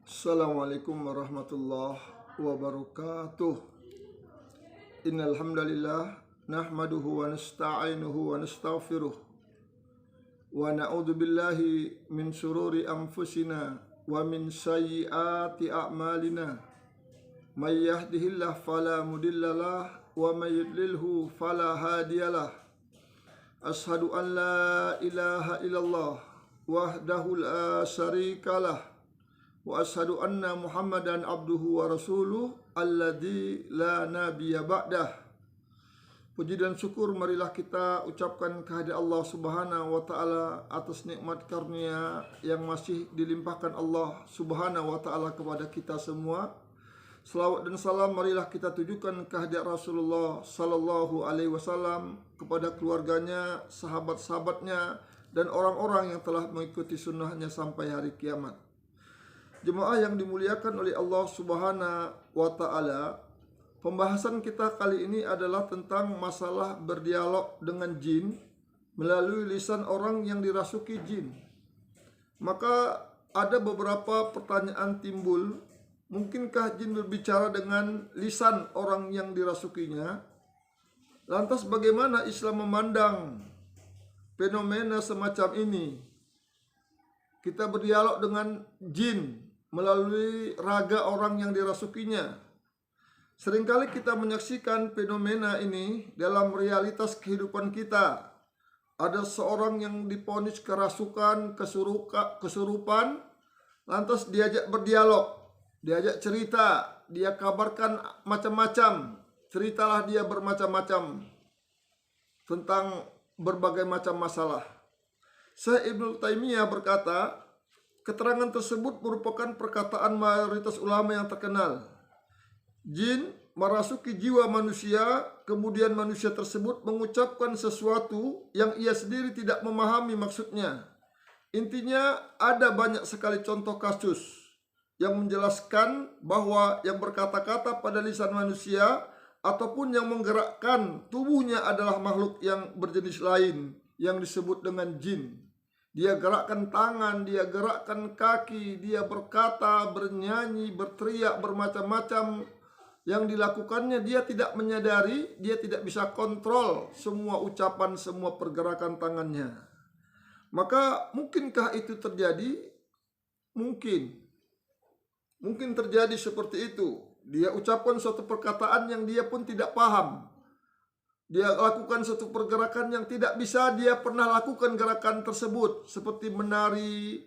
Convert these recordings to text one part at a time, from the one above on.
Assalamualaikum warahmatullahi wabarakatuh. Innal hamdalillah nahmaduhu wa nasta'inuhu wa nastaghfiruh wa na'udzu billahi min shururi anfusina wa min sayyiati a'malina. May yahdihillahu fala mudhillalah wa may yudlilhu fala hadiyalah. Ashhadu an la ilaha illallah wahdahu la syarikalah wa ashadu anna Muhammadan abduhu wa rasuluh alladzi la nabiyya ba'dah. Puji dan syukur marilah kita ucapkan kehadirat Allah Subhanahu wa taala atas nikmat karunia yang masih dilimpahkan Allah Subhanahu wa taala kepada kita semua. Selawat dan salam marilah kita tujukan kehadirat Rasulullah sallallahu alaihi wasallam, kepada keluarganya, sahabat-sahabatnya, dan orang-orang yang telah mengikuti sunnahnya sampai hari kiamat. Jemaah yang dimuliakan oleh Allah Subhanahu wa taala, pembahasan kita kali ini adalah tentang masalah berdialog dengan jin melalui lisan orang yang dirasuki jin. Maka ada beberapa pertanyaan timbul. Mungkinkah jin berbicara dengan lisan orang yang dirasukinya? Lantas bagaimana Islam memandang fenomena semacam ini? Kita berdialog dengan jin melalui raga orang yang dirasukinya. Seringkali kita menyaksikan fenomena ini dalam realitas kehidupan kita. Ada seorang yang divonis kerasukan, kesurupan, lantas diajak berdialog, diajak cerita, dia kabarkan macam-macam, ceritalah dia bermacam-macam tentang berbagai macam masalah. Syekh Ibnu Taimiyah berkata, keterangan tersebut merupakan perkataan mayoritas ulama yang terkenal. Jin merasuki jiwa manusia, kemudian manusia tersebut mengucapkan sesuatu yang ia sendiri tidak memahami maksudnya. Intinya ada banyak sekali contoh kasus yang menjelaskan bahwa yang berkata-kata pada lisan manusia ataupun yang menggerakkan tubuhnya adalah makhluk yang berjenis lain yang disebut dengan jin. Dia gerakkan tangan, dia gerakkan kaki, dia berkata, bernyanyi, berteriak, bermacam-macam yang dilakukannya. Dia tidak menyadari, dia tidak bisa kontrol semua ucapan, semua pergerakan tangannya. Maka mungkinkah itu terjadi? Mungkin terjadi seperti itu. Dia ucapkan suatu perkataan yang dia pun tidak paham. Dia lakukan suatu pergerakan yang tidak bisa dia pernah lakukan gerakan tersebut, seperti menari,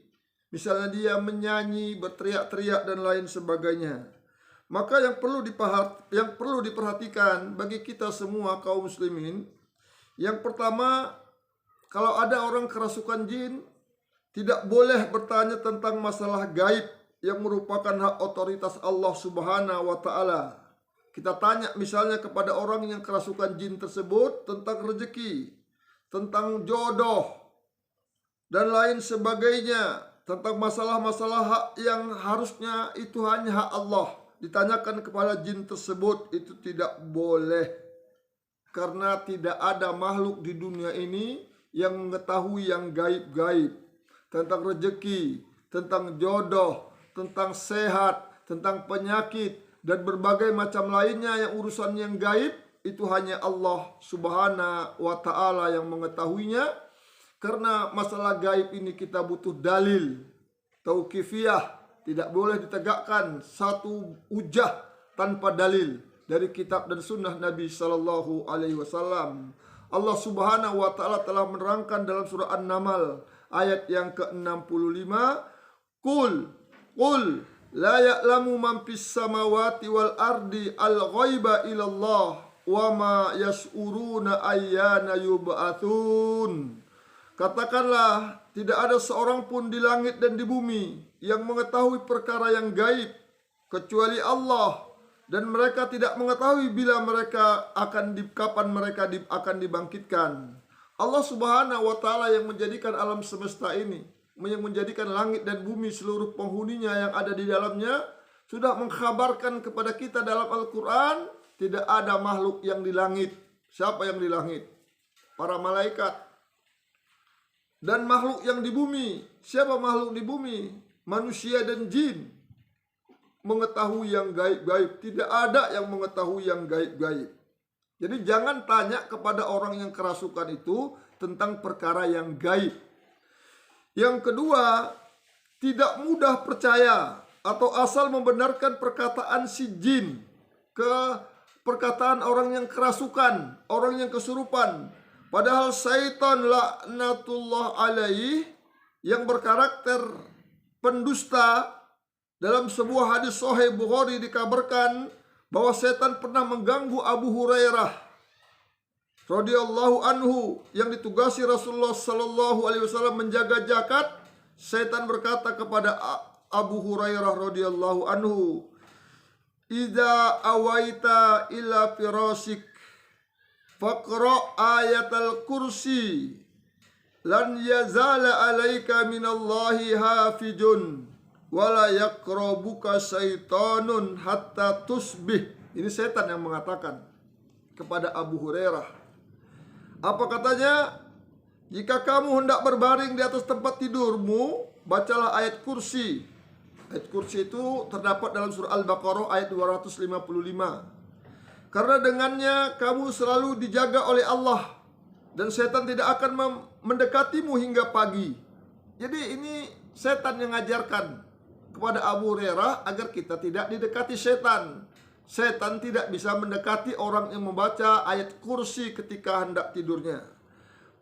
misalnya dia menyanyi, berteriak-teriak dan lain sebagainya. Maka yang perlu diperhatikan bagi kita semua kaum muslimin, yang pertama, kalau ada orang kerasukan jin, tidak boleh bertanya tentang masalah gaib yang merupakan hak otoritas Allah Subhanahu wa taala. Kita tanya misalnya kepada orang yang kerasukan jin tersebut tentang rezeki, tentang jodoh, dan lain sebagainya, tentang masalah-masalah hak yang harusnya itu hanya hak Allah. Ditanyakan kepada jin tersebut itu tidak boleh, karena tidak ada makhluk di dunia ini yang mengetahui yang gaib-gaib, tentang rezeki, tentang jodoh, tentang sehat, tentang penyakit, dan berbagai macam lainnya yang urusan yang gaib. Itu hanya Allah Subhanahu wa ta'ala yang mengetahuinya. Karena masalah gaib ini kita butuh dalil tauqifiyah. Tidak boleh ditegakkan satu hujah tanpa dalil dari kitab dan sunnah Nabi sallallahu alaihi wasallam. Allah Subhanahu wa ta'ala telah menerangkan dalam surah An-Naml ayat yang ke-65, Qul la ya'lamu man fis samawati wal ardi al-ghaiba illallah wa ma yash'uruna ayyana yub'atsun. Katakanlah, tidak ada seorang pun di langit dan di bumi yang mengetahui perkara yang gaib kecuali Allah, dan mereka tidak mengetahui bila mereka kapan mereka akan dibangkitkan. Allah Subhanahu wa taala yang menjadikan alam semesta ini, yang menjadikan langit dan bumi seluruh penghuninya yang ada di dalamnya, sudah mengkhabarkan kepada kita dalam Al-Quran, tidak ada makhluk yang di langit. Siapa yang di langit? Para malaikat. Dan makhluk yang di bumi. Siapa makhluk di bumi? Manusia dan jin. mengetahui yang gaib-gaib. Tidak ada yang mengetahui yang gaib-gaib. Jadi jangan tanya kepada orang yang kerasukan itu tentang perkara yang gaib. Yang kedua, tidak mudah percaya atau asal membenarkan perkataan si jin ke perkataan orang yang kerasukan, orang yang kesurupan. Padahal syaitan laknatullah alaih yang berkarakter pendusta, dalam sebuah hadis sahih Bukhari dikabarkan bahwa setan pernah mengganggu Abu Hurairah radhiyallahu anhu yang ditugasi Rasulullah sallallahu alaihi wasallam menjaga zakat. Setan berkata kepada Abu Hurairah radhiyallahu anhu, "Idza awaita ila firasik faqra ayatal kursi lan yazala alaika minallahi hafijun wala yaqrabuka syaitanun hatta tusbih." Ini setan yang mengatakan kepada Abu Hurairah. Apa katanya? Jika kamu hendak berbaring di atas tempat tidurmu, bacalah ayat kursi. Ayat kursi itu terdapat dalam surah Al-Baqarah ayat 255. Karena dengannya kamu selalu dijaga oleh Allah dan setan tidak akan mendekatimu hingga pagi. Jadi ini setan yang mengajarkan kepada Abu Hurairah agar kita tidak didekati setan. Setan tidak bisa mendekati orang yang membaca ayat kursi ketika hendak tidurnya.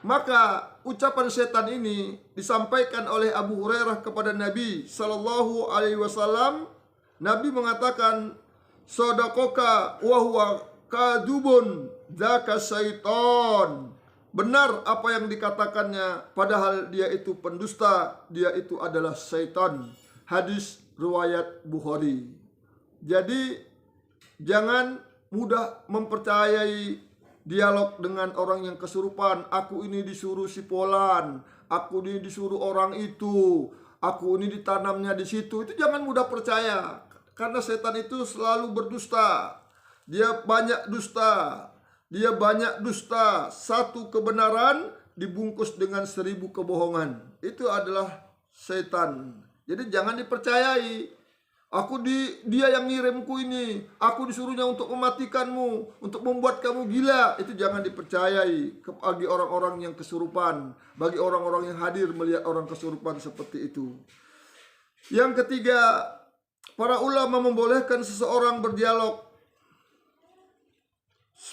Maka ucapan setan ini disampaikan oleh Abu Hurairah kepada Nabi sallallahu alaihi wasallam. Nabi mengatakan, "Shadaqaka wa huwa kadubun dzaka syaiton." Benar apa yang dikatakannya, padahal dia itu pendusta, dia itu adalah syaitan. Hadis riwayat Bukhari. Jadi jangan mudah mempercayai dialog dengan orang yang kesurupan. Aku ini disuruh si Polan, aku ini disuruh orang itu, aku ini ditanamnya di situ. Itu jangan mudah percaya, karena setan itu selalu berdusta. Dia banyak dusta. Dia banyak dusta. Satu kebenaran dibungkus dengan 1000 kebohongan. Itu adalah setan. Jadi jangan dipercayai. Dia yang ngirimku ini. Aku disuruhnya untuk mematikanmu, untuk membuat kamu gila. Itu jangan dipercayai bagi orang-orang yang kesurupan, bagi orang-orang yang hadir melihat orang kesurupan seperti itu. Yang ketiga, para ulama membolehkan seseorang berdialog.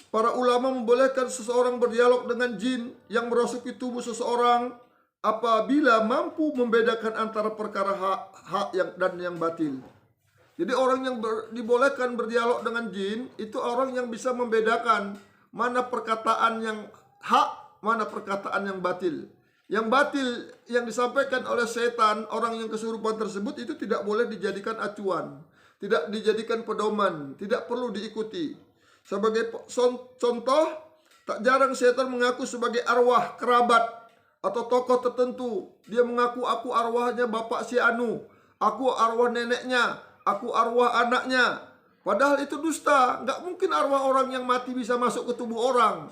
Para ulama membolehkan seseorang berdialog dengan jin yang merasuki tubuh seseorang apabila mampu membedakan antara perkara hak dan yang batil. Jadi orang yang dibolehkan berdialog dengan jin itu orang yang bisa membedakan mana perkataan yang hak, mana perkataan yang batil. Yang batil yang disampaikan oleh setan, orang yang kesurupan tersebut, itu tidak boleh dijadikan acuan, tidak dijadikan pedoman, tidak perlu diikuti. Sebagai contoh, tak jarang setan mengaku sebagai arwah kerabat atau tokoh tertentu. Dia mengaku, aku arwahnya bapak si Anu, aku arwah neneknya, aku arwah anaknya. Padahal itu dusta. Nggak mungkin arwah orang yang mati bisa masuk ke tubuh orang.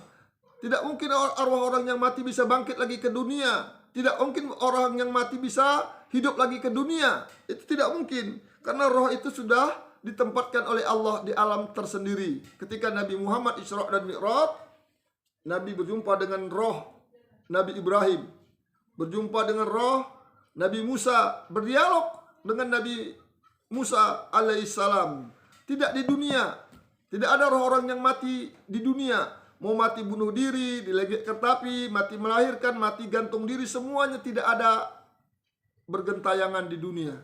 Tidak mungkin arwah orang yang mati bisa bangkit lagi ke dunia. Tidak mungkin orang yang mati bisa hidup lagi ke dunia. Itu tidak mungkin. Karena roh itu sudah ditempatkan oleh Allah di alam tersendiri. Ketika Nabi Muhammad Isra dan Mi'raj, Nabi berjumpa dengan roh Nabi Ibrahim, berjumpa dengan roh Nabi Musa, berdialog dengan Nabi Musa alaihissalam. Tidak di dunia. Tidak ada roh orang yang mati di dunia. Mau mati bunuh diri, dilegekkan api, mati melahirkan, mati gantung diri, semuanya tidak ada bergentayangan di dunia.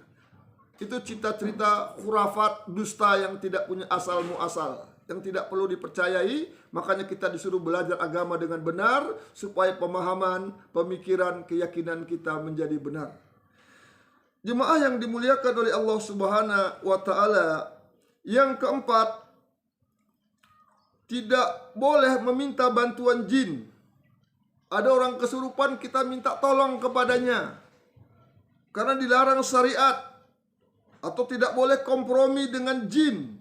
Itu cerita-cerita khurafat, dusta yang tidak punya asal muasal, yang tidak perlu dipercayai. Makanya kita disuruh belajar agama dengan benar, supaya pemahaman, pemikiran, keyakinan kita menjadi benar. Jemaah yang dimuliakan oleh Allah Subhanahu wa Ta'ala, yang keempat, tidak boleh meminta bantuan jin. Ada orang kesurupan, kita minta tolong kepadanya, karena dilarang syariat. Atau tidak boleh kompromi dengan jin.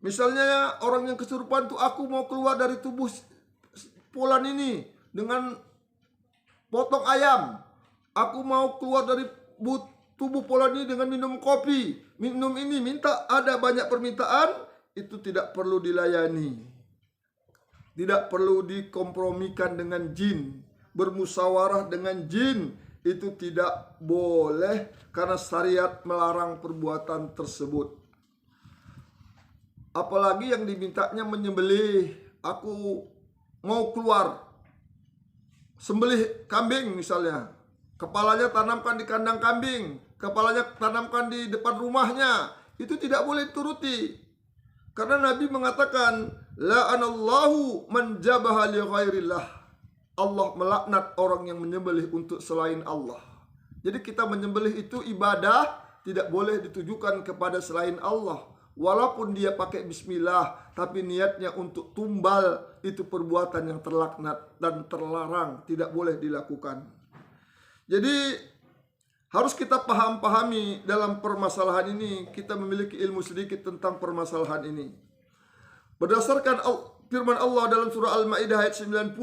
Misalnya orang yang kesurupan tuh, aku mau keluar dari tubuh Fulan ini dengan potong ayam. Aku mau keluar dari tubuh pola ini dengan minum kopi, minum ini, minta ada banyak permintaan, itu tidak perlu dilayani. Tidak perlu dikompromikan dengan jin, bermusyawarah dengan jin, itu tidak boleh karena syariat melarang perbuatan tersebut. Apalagi yang dimintanya menyembelih, aku mau keluar, sembelih kambing misalnya, kepalanya tanamkan di kandang kambing, kepalanya tanamkan di depan rumahnya, itu tidak boleh dituruti. Karena Nabi mengatakan, la'anallahu man jabaha li ghairillah. Allah melaknat orang yang menyembelih untuk selain Allah. Jadi kita menyembelih itu ibadah, tidak boleh ditujukan kepada selain Allah. Walaupun dia pakai bismillah, tapi niatnya untuk tumbal, itu perbuatan yang terlaknat dan terlarang, tidak boleh dilakukan. Jadi harus kita pahami dalam permasalahan ini. Kita memiliki ilmu sedikit tentang permasalahan ini. Berdasarkan firman Allah dalam surah Al-Maidah ayat 90,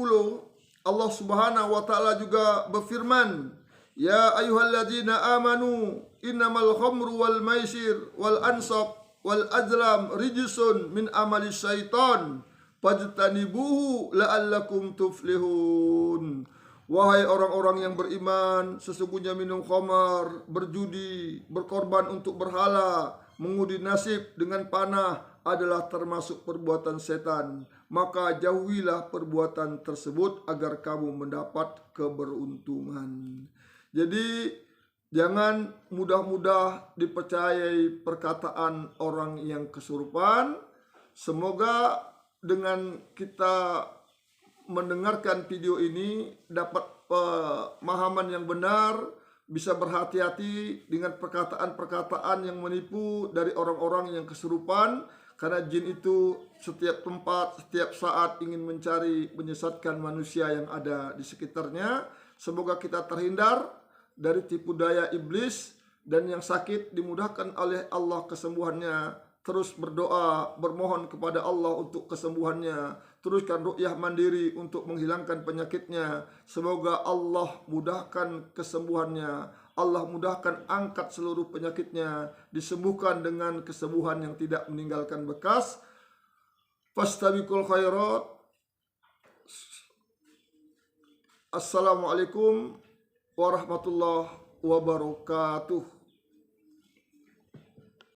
Allah Subhanahu wa taala juga berfirman, "Ya ayyuhalladzina amanu innamal khamru wal maisir wal ansab wal azlam rijsun min amali syaitan fajtanibuhu la'allakum tuflihun." Wahai orang-orang yang beriman, sesungguhnya minum khamar, berjudi, berkorban untuk berhala, mengundi nasib dengan panah adalah termasuk perbuatan setan. Maka jauhilah perbuatan tersebut agar kamu mendapat keberuntungan. Jadi jangan mudah-mudah dipercayai perkataan orang yang kesurupan. Semoga dengan kita mendengarkan video ini dapat pemahaman yang benar, bisa berhati-hati dengan perkataan-perkataan yang menipu dari orang-orang yang kesurupan, karena jin itu setiap tempat, setiap saat ingin mencari menyesatkan manusia yang ada di sekitarnya. Semoga kita terhindar dari tipu daya iblis, dan yang sakit dimudahkan oleh Allah kesembuhannya. Terus berdoa, bermohon kepada Allah untuk kesembuhannya. Teruskan ruqyah mandiri untuk menghilangkan penyakitnya. Semoga Allah mudahkan kesembuhannya. Allah mudahkan angkat seluruh penyakitnya. Disembuhkan dengan kesembuhan yang tidak meninggalkan bekas. Fastabiqul khairat. Assalamualaikum warahmatullahi wabarakatuh.